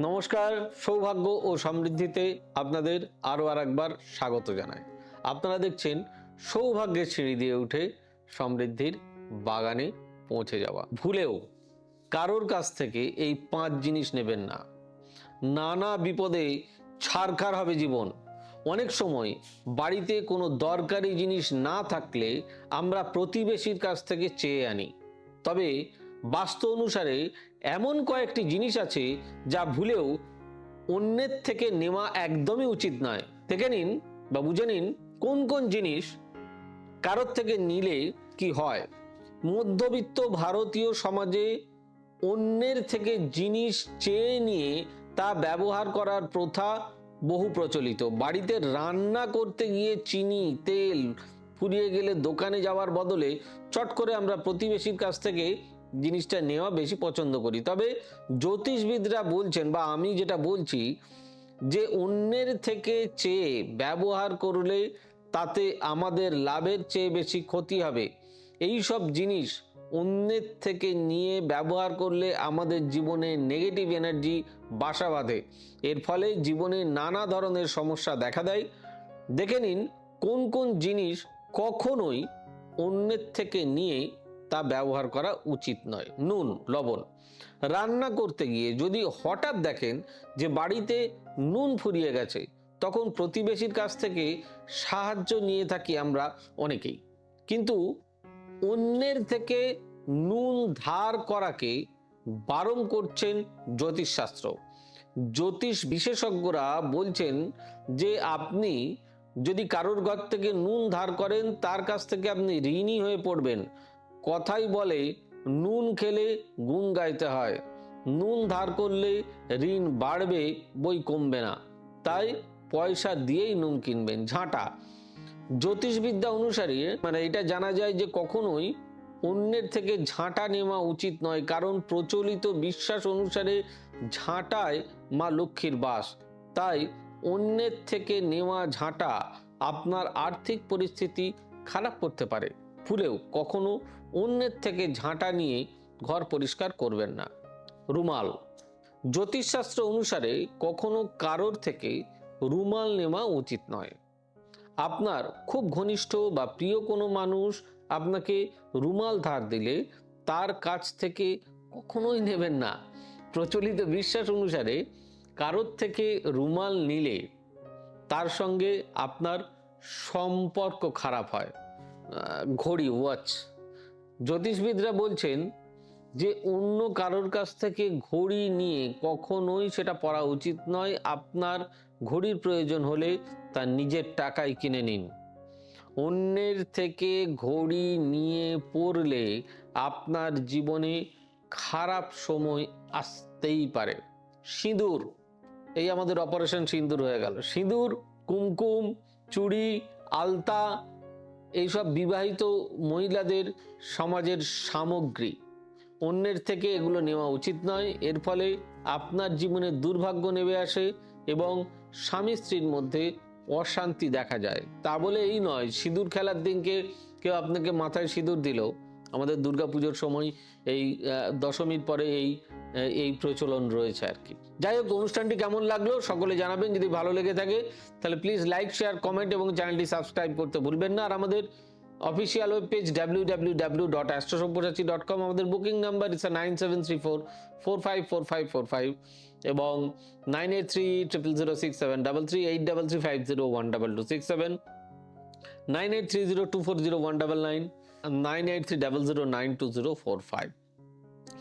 নমস্কার, সৌভাগ্য ও সমৃদ্ধিতে আপনাদের আরও একবার স্বাগত জানাই। আপনারা দেখছেন সৌভাগ্যের সিঁড়ি দিয়ে উঠে সমৃদ্ধির বাগানে পৌঁছে যাওয়া। ভুলেও কারোর কাছ থেকে এই 5 জিনিস নেবেন না। নানা বিপদে ছারখার হবে জীবন। অনেক সময় বাড়িতে কোনো দরকারি জিনিস না থাকলে আমরা প্রতিবেশীর কাছ থেকে চেয়ে আনি। তবে বাস্তু অনুসারে এমন কয়েকটি জিনিস আছে যা ভুলেও অন্যের থেকে নেওয়া একদমই উচিত নয়। দেখে নিন বা বুঝে নিন কোন কোন জিনিস কারোর থেকে নিলে কি হয়। মধ্যবিত্ত ভারতীয় সমাজে অন্যের থেকে জিনিস চেয়ে নিয়ে তা ব্যবহার করার প্রথা বহু প্রচলিত। বাড়িতে রান্না করতে গিয়ে চিনি তেল ফুরিয়ে গেলে দোকানে যাওয়ার বদলে চট করে আমরা প্রতিবেশীর কাছ থেকে জিনিসটা নেওয়া বেশি পছন্দ করি। তবে জ্যোতিষবিদরা বলছেন বা আমি যেটা বলছি যে অন্যের থেকে চেয়ে ব্যবহার করলে তাতে আমাদের লাভের চেয়ে বেশি ক্ষতি হবে। এই সব জিনিস অন্যের থেকে নিয়ে ব্যবহার করলে আমাদের জীবনে নেগেটিভ এনার্জি বাসা বাঁধে। এর ফলে জীবনে নানা ধরনের সমস্যা দেখা দেয়। দেখে নিন কোন কোন জিনিস কখনোই অন্যের থেকে নিয়ে তা ব্যবহার করা উচিত নয়। নুন, লবণ। রান্না করতে গিয়ে যদি হঠাৎ দেখেন যে বাড়িতে নুন ফুরিয়ে গেছে, তখন প্রতিবেশীর কাছ থেকে সাহায্য নিয়ে থাকি আমরা অনেকেই। কিন্তু অন্যের থেকে নুন ধার করাকে বারণ করছেন জ্যোতিষশাস্ত্র। জ্যোতিষ বিশেষজ্ঞরা বলছেন যে আপনি যদি কারোর ঘর থেকে নুন ধার করেন তার কাছ থেকে আপনি ঋণী হয়ে পড়বেন। কথাই বলে নুন খেলে গুণ গাইতে হয়। নুন ধার করলে ঋণ বাড়বে বই কমবে না। তাই পয়সা দিয়েই নুন কিনবেন। ঝাঁটা। জ্যোতিষবিদ্যা অনুসারে এটা জানা যায় যে কখনোই অন্যের থেকে ঝাঁটা নেওয়া উচিত নয়, কারণ প্রচলিত বিশ্বাস অনুসারে ঝাঁটায় মা লক্ষ্মীর বাস। তাই অন্যের থেকে নেওয়া ঝাঁটা আপনার আর্থিক পরিস্থিতি খারাপ করতে পারে। ভুলেও কখনো অন্যের থেকে ঝাঁটা নিয়ে ঘর পরিষ্কার করবেন না। রুমাল। জ্যোতিষশাস্ত্র অনুসারে কখনো কারোর থেকে রুমাল নেওয়া উচিত নয়। আপনার খুব ঘনিষ্ঠ বা প্রিয় কোনো মানুষ আপনাকে রুমাল ধার দিলে তার কাছ থেকে কখনোই নেবেন না। প্রচলিত বিশ্বাস অনুসারে কারোর থেকে রুমাল নিলে তার সঙ্গে আপনার সম্পর্ক খারাপ হয়। ঘড়ি, ওয়াচ। জ্যোতিষবিদরা বলছেন যে অন্য কারোর কাছ থেকে ঘড়ি নিয়ে কখনোই সেটা পরা উচিত নয়। আপনার ঘড়ির প্রয়োজন হলে তার নিজের টাকায় কিনে নিন। অন্যের থেকে ঘড়ি নিয়ে পড়লে আপনার জীবনে খারাপ সময় আসতেই পারে। সিঁদুর। এই আমাদের অপারেশন সিঁদুর হয়ে গেল। সিঁদুর, কুমকুম, চুড়ি, আলতা, এইসব বিবাহিত মহিলাদের সমাজের সামগ্রী। অন্যের থেকে এগুলো নেওয়া উচিত নয়। এর ফলে আপনার জীবনে দুর্ভাগ্য নেমে আসে এবং স্বামী স্ত্রীর মধ্যে অশান্তি দেখা যায়। তা বলে এই নয় সিঁদুর খেলার দিনকে কেউ আপনাকে মাথায় সিঁদুর দিল। আমাদের দুর্গাপুজোর সময় এই দশমীর পরে এই প্রচলন রয়েছে আর কি। যাই হোক, অনুষ্ঠানটি কেমন লাগলো সকলে জানাবেন। যদি ভালো লেগে থাকে তাহলে প্লিজ লাইক, শেয়ার, কমেন্ট এবং চ্যানেলটি সাবস্ক্রাইব করতে ভুলবেন না। আর আমাদের অফিসিয়াল ওয়েব পেজ www.astrosabhysachi.com, আমাদের বুকিং নাম্বার ইটস 9734454545 এবং 983006733833501227 9830240199 9830092045।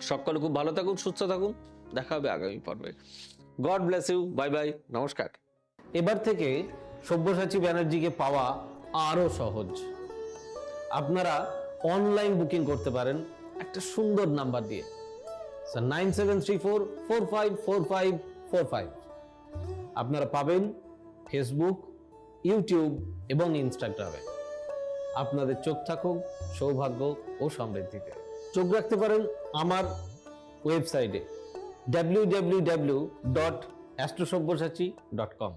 সকলে খুব ভালো থাকুন, সুস্থ থাকুন। দেখা হবে আগামী পর্বে। God bless you. Bye bye. নমস্কার। এবার থেকে সব্যসাচী ব্যানার্জিকে পাওয়া আরো সহজ। আপনারা অনলাইন বুকিং করতে পারেন একটা সুন্দর নাম্বার দিয়ে 9734454545। আপনারা পাবেন ফেসবুক, ইউটিউব এবং ইনস্টাগ্রামে। আপনাদের চোখ থাকুক সৌভাগ্য ও সমৃদ্ধিতে। চোখ রাখতে পারেন আমার ওয়েবসাইটে www.astrosabhysachi.com।